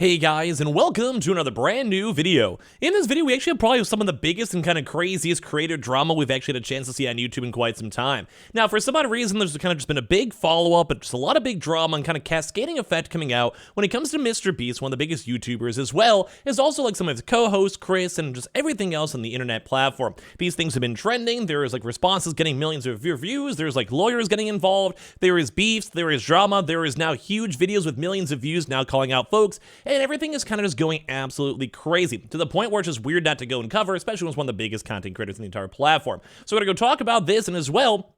Hey guys, and welcome to another brand new video. In this video, we actually have probably some of the biggest and kind of craziest creator drama we've actually had a chance to see on YouTube in quite some time. Now, for some odd reason, there's kind of just been a big follow-up, but just a lot of big drama and kind of cascading effect coming out when it comes to MrBeast, one of the biggest YouTubers, as well as also like some of his co-hosts, Chris, and just everything else on the internet platform. These things have been trending. There is like responses getting millions of views. There's like lawyers getting involved. There is beefs. There is drama. There is now huge videos with millions of views now calling out folks. And everything is kind of just going absolutely crazy to the point where it's just weird not to go and cover, especially when it's one of the biggest content creators in the entire platform. So we're gonna go talk about this, and as well,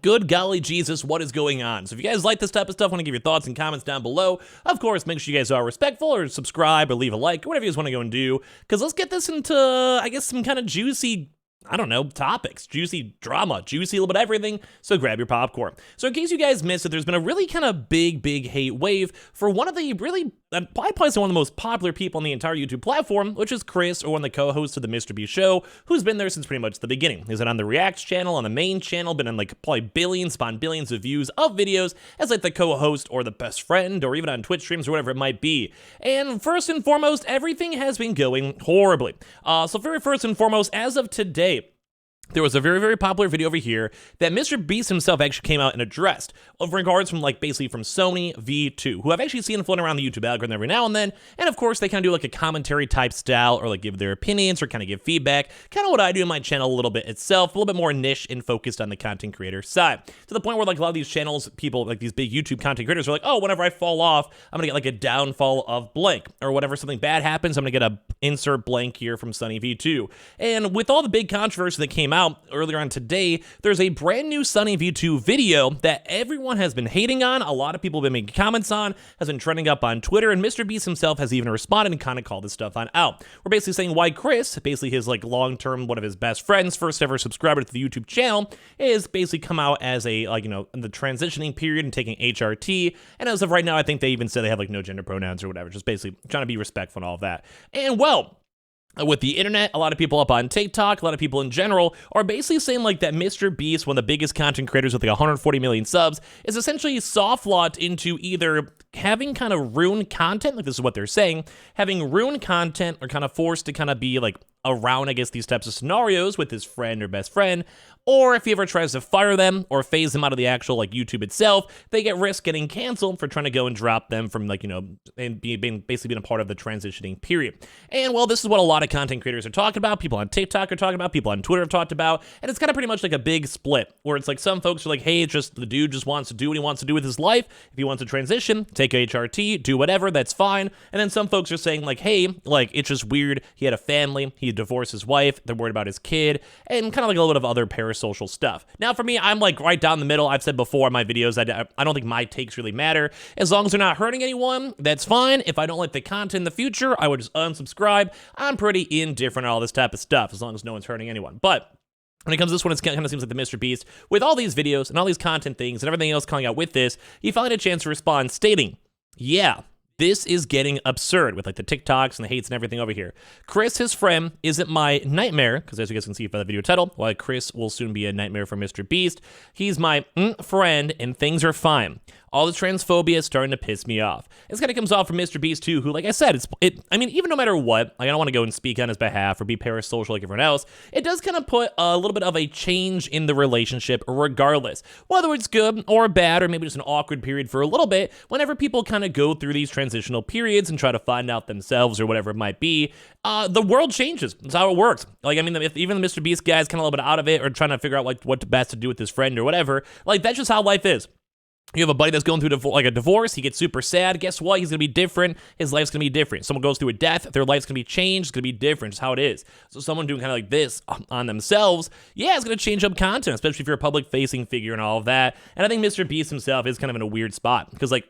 good golly Jesus, what is going on? So if you guys like this type of stuff, want to give your thoughts and comments down below. Of course, make sure you guys are respectful or subscribe or leave a like or whatever you guys want to go and do, because let's get this into, I guess, some kind of juicy, I don't know, topics, juicy drama, juicy a little bit of everything, so grab your popcorn. So in case you guys missed it, there's been a really kind of big hate wave for one of the really, probably one of the most popular people on the entire YouTube platform, which is Chris, or one of the co-hosts of the MrBeast show, who's been there since pretty much the beginning. He's been on the Reacts channel, on the main channel, been on like probably billions upon billions of views of videos as like the co-host or the best friend, or even on Twitch streams or whatever it might be. And first and foremost, everything has been going horribly. So very first and foremost, as of today, there was a very popular video over here that MrBeast himself actually came out and addressed of regards from like basically from SunnyV2, who I've actually seen floating around the YouTube algorithm every now and then. And of course, they kind of do like a commentary type style, or like give their opinions or kind of give feedback, kind of what I do in my channel a little bit itself, a little bit more niche and focused on the content creator side, to the point where like a lot of these channels, people like these big YouTube content creators are like, oh, whenever I fall off, I'm gonna get like a downfall of blank, or whenever something bad happens, I'm gonna get a insert blank here from SunnyV2. And with all the big controversy that came out earlier on today, there's a brand new SunnyV2 video that everyone has been hating on, a lot of people have been making comments on, has been trending up on Twitter, and MrBeast himself has even responded and kind of called this stuff on out. We're basically saying why Chris, basically his like long-term, one of his best friends, first ever subscriber to the YouTube channel, is basically come out as a, like, you know, in the transitioning period and taking HRT, and as of right now, I think they even said they have like no gender pronouns or whatever, just basically trying to be respectful and all of that. And well, with the internet, a lot of people up on TikTok, a lot of people in general, are basically saying like that MrBeast, one of the biggest content creators with like 140 million subs, is essentially soft-locked into either having kind of ruined content, like this is what they're saying, having ruined content, or kind of forced to kind of be like around, I guess, these types of scenarios with his friend or best friend, or if he ever tries to fire them or phase them out of the actual like YouTube itself, they get risk getting canceled for trying to go and drop them from like, you know, and basically being a part of the transitioning period. And well, this is what a lot of content creators are talking about, people on TikTok are talking about, people on Twitter have talked about, and it's kind of pretty much like a big split, where it's like some folks are like, hey, it's just the dude just wants to do what he wants to do with his life. If he wants to transition, take HRT, do whatever, that's fine. And then some folks are saying like, hey, like it's just weird, he had a family, he divorced his wife, they're worried about his kid, and kind of like a little bit of other parasocial stuff. Now for me, I'm like right down the middle. I've said before in my videos, I don't think my takes really matter. As long as they're not hurting anyone, that's fine. If I don't like the content in the future, I would just unsubscribe. I'm pretty indifferent on all this type of stuff, as long as no one's hurting anyone. But when it comes to this one, it kind of seems like the MrBeast, with all these videos and all these content things and everything else coming out with this, he finally had a chance to respond stating, yeah, this is getting absurd with like the TikToks and the hates and everything over here. Chris, his friend, isn't my nightmare, because as you guys can see by the video title, why Chris will soon be a nightmare for MrBeast. He's my friend, and things are fine. All the transphobia is starting to piss me off. This kind of comes off from MrBeast too, who, like I said, I mean, even no matter what, like I don't want to go and speak on his behalf or be parasocial like everyone else, it does kind of put a little bit of a change in the relationship regardless. Whether it's good or bad, or maybe just an awkward period for a little bit, whenever people kind of go through these transitional periods and try to find out themselves or whatever it might be, the world changes. That's how it works. Like, I mean, if even the MrBeast guy's kind of a little bit out of it or trying to figure out like what best to do with his friend or whatever, like that's just how life is. You have a buddy that's going through like a divorce, he gets super sad, guess what? He's gonna be different, his life's gonna be different. Someone goes through a death, their life's gonna be changed, it's gonna be different, it's how it is. So someone doing kind of like this on themselves, yeah, it's gonna change up content, especially if you're a public-facing figure and all of that. And I think MrBeast himself is kind of in a weird spot, because like,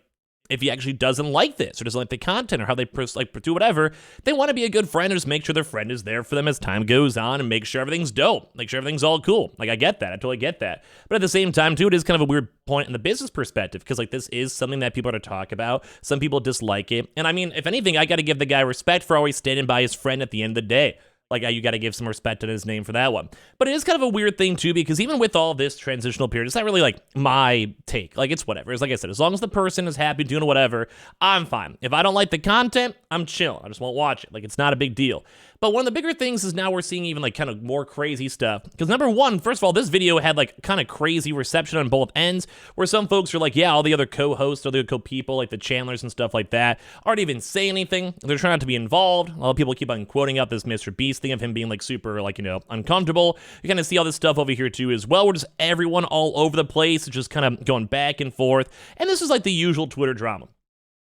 if he actually doesn't like this or doesn't like the content or how they do whatever, they want to be a good friend and just make sure their friend is there for them as time goes on and make sure everything's dope, make sure everything's all cool. Like, I get that. I totally get that. But at the same time, too, it is kind of a weird point in the business perspective, because like this is something that people are to talk about. Some people dislike it. And I mean, if anything, I got to give the guy respect for always standing by his friend at the end of the day. like, you got to give some respect to his name for that one. But it is kind of a weird thing, too, because even with all this transitional period, it's not really, like, my take. Like, it's whatever. It's like I said, as long as the person is happy doing whatever, I'm fine. If I don't like the content, I'm chill. I just won't watch it. Like, it's not a big deal. But one of the bigger things is now we're seeing even, like, kind of more crazy stuff. Because number one, first of all, this video had, like, kind of crazy reception on both ends, where some folks are like, yeah, all the other co-hosts, all the other co-people, like the Chandlers and stuff like that, aren't even saying anything. They're trying not to be involved. A lot of people keep on quoting out this MrBeast thing of him being, like, super, like, you know, uncomfortable. You kind of see all this stuff over here, too, as well, where just everyone all over the place is just kind of going back and forth. And this is, like, the usual Twitter drama.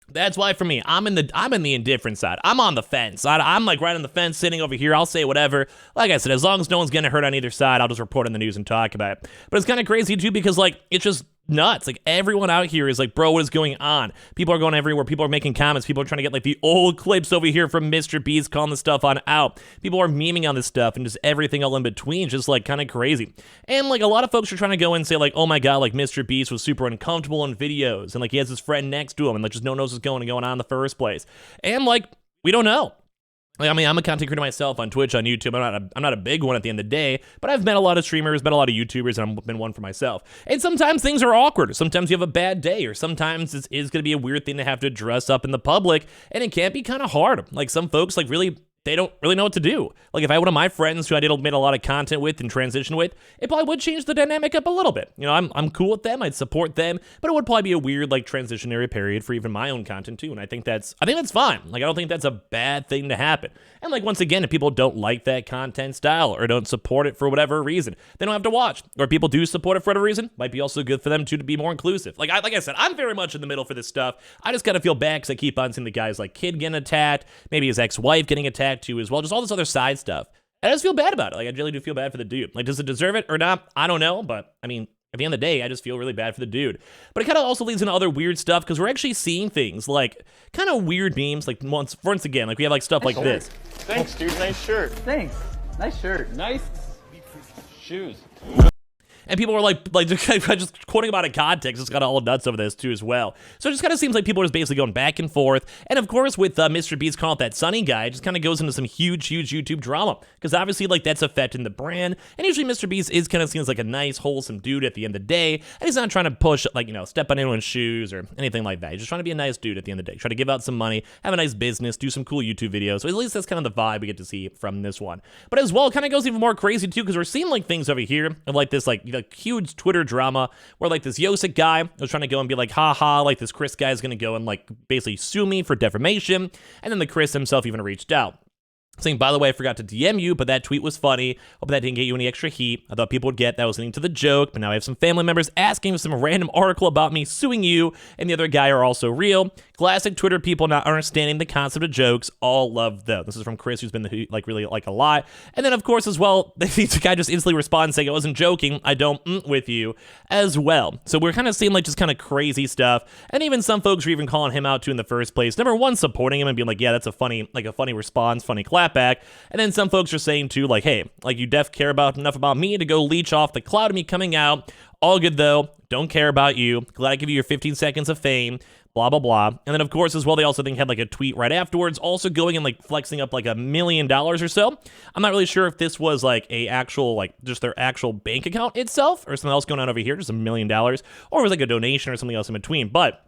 That's why for me, I'm in the indifferent side. I'm on the fence. I'm like right on the fence, sitting over here. I'll say whatever. Like I said, as long as no one's getting hurt on either side, I'll just report on the news and talk about it. But it's kind of crazy too, because like it's just nuts. Like everyone out here is like, bro, what is going on? People are going everywhere. People are making comments. People are trying to get like the old clips over here from MrBeast calling the stuff on out. People are memeing on this stuff and just everything all in between, just like kind of crazy. And like a lot of folks are trying to go and say like, oh my god, like MrBeast was super uncomfortable in videos and like he has his friend next to him and like just no one knows what's going on in the first place. And like we don't know. I mean, I'm a content creator myself on Twitch, on YouTube. I'm not a big one at the end of the day, but I've met a lot of streamers, met a lot of YouTubers, and I've been one for myself. And sometimes things are awkward. Sometimes you have a bad day, or sometimes it is going to be a weird thing to have to dress up in the public, and it can be kind of hard. Like some folks, like really, they don't really know what to do. Like if I had one of my friends who I made a lot of content with and transition with, it probably would change the dynamic up a little bit. You know, I'm cool with them, I'd support them, but it would probably be a weird like transitionary period for even my own content too. And I think that's fine. Like I don't think that's a bad thing to happen. And like once again, if people don't like that content style or don't support it for whatever reason, they don't have to watch. Or if people do support it for whatever reason, might be also good for them too to be more inclusive. Like I said, I'm very much in the middle for this stuff. I just gotta feel bad because I keep on seeing the guys like kid getting attacked, maybe his ex-wife getting attacked too as well, just all this other side stuff. And I just feel bad about it. Like I really do feel bad for the dude. Like does it deserve it or not? I don't know, but I mean, at the end of the day, I just feel really bad for the dude. But it kind of also leads into other weird stuff because we're actually seeing things like kind of weird memes. Like once again, like we have like stuff like this. Thanks, dude. Nice shirt. Thanks. Nice shirt. Nice shoes. And people were like just quoting about it in context, just got all nuts over this too as well. So it just kind of seems like people are just basically going back and forth. And of course, with MrBeast calling it that Sunny guy, it just kind of goes into some huge YouTube drama. Because obviously, like, that's affecting the brand. And usually MrBeast is kind of seen as like a nice, wholesome dude at the end of the day. And he's not trying to push, like, you know, step on anyone's shoes or anything like that. He's just trying to be a nice dude at the end of the day. Try to give out some money, have a nice business, do some cool YouTube videos. So at least that's kind of the vibe we get to see from this one. But as well, it kind of goes even more crazy too, because we're seeing like things over here of like this like huge Twitter drama where like this Yosik guy was trying to go and be like, haha, like this Chris guy is going to go and like basically sue me for defamation. And then the Chris himself even reached out, saying, by the way, I forgot to DM you, but that tweet was funny. Hope that didn't get you any extra heat. I thought people would get that was linked to the joke, but now I have some family members asking for some random article about me suing you and the other guy are also real. Classic Twitter people not understanding the concept of jokes. All love though. This is from Chris, who's been like really like a lot. And then of course as well, the guy just instantly responds saying, I wasn't joking. I don't with you as well. So we're kind of seeing like just kind of crazy stuff. And even some folks are even calling him out too in the first place. Number one, supporting him and being like, yeah, that's a funny response, funny clapback. And then some folks are saying too, like, hey, like you care enough about me to go leech off the cloud of me coming out. All good though. Don't care about you. Glad I give you your 15 seconds of fame. Blah, blah, blah. And then, of course, as well, they also had like a tweet right afterwards, also going and like flexing up like $1 million or so. I'm not really sure if this was like a actual, like just their actual bank account itself or something else going on over here, just $1 million, or it was like a donation or something else in between. But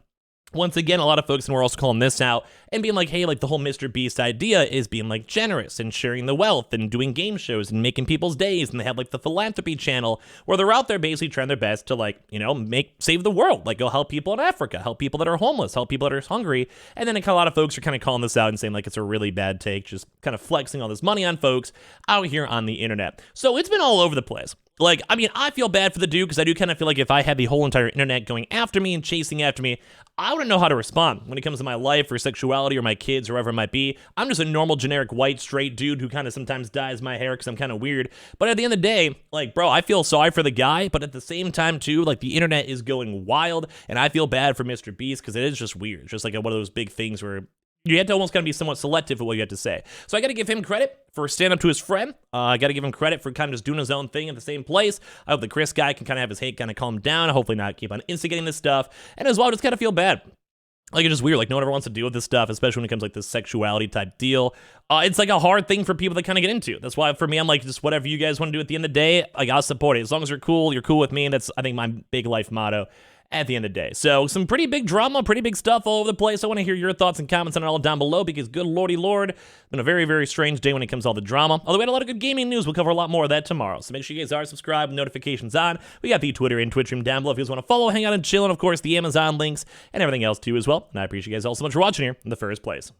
once again, a lot of folks were also calling this out and being like, hey, like the whole MrBeast idea is being like generous and sharing the wealth and doing game shows and making people's days. And they have like the philanthropy channel where they're out there basically trying their best to like, you know, save the world, like go help people in Africa, help people that are homeless, help people that are hungry. And then a lot of folks are kind of calling this out and saying like it's a really bad take, just kind of flexing all this money on folks out here on the internet. So it's been all over the place. Like, I mean, I feel bad for the dude because I do kind of feel like if I had the whole entire internet going after me and chasing after me, I wouldn't know how to respond when it comes to my life or sexuality or my kids or whatever it might be. I'm just a normal, generic, white, straight dude who kind of sometimes dyes my hair because I'm kind of weird. But at the end of the day, like, bro, I feel sorry for the guy, but at the same time, too, like, the internet is going wild, and I feel bad for MrBeast because it is just weird. It's just like one of those big things where you have to almost kind of be somewhat selective with what you have to say. So I got to give him credit for standing up to his friend. I got to give him credit for kind of just doing his own thing at the same place. I hope the Chris guy can kind of have his hate kind of calm down, hopefully not keep on instigating this stuff. And as well, I just kind of feel bad. Like, it's just weird. Like, no one ever wants to deal with this stuff, especially when it comes like this sexuality type deal. It's like a hard thing for people to kind of get into. That's why for me, I'm like, just whatever you guys want to do at the end of the day, like, I'll support it. As long as you're cool with me. And that's, I think, my big life motto at the end of the day. So some pretty big drama, pretty big stuff all over the place. I want to hear your thoughts and comments on it all down below, because good lordy lord, it's been a very, very strange day when it comes to all the drama. Although we had a lot of good gaming news. We'll cover a lot more of that tomorrow. So make sure you guys are subscribed, notifications on. We got the Twitter and Twitch stream down below if you guys want to follow, hang out, and chill, and of course the Amazon links and everything else too as well. And I appreciate you guys all so much for watching here in the first place.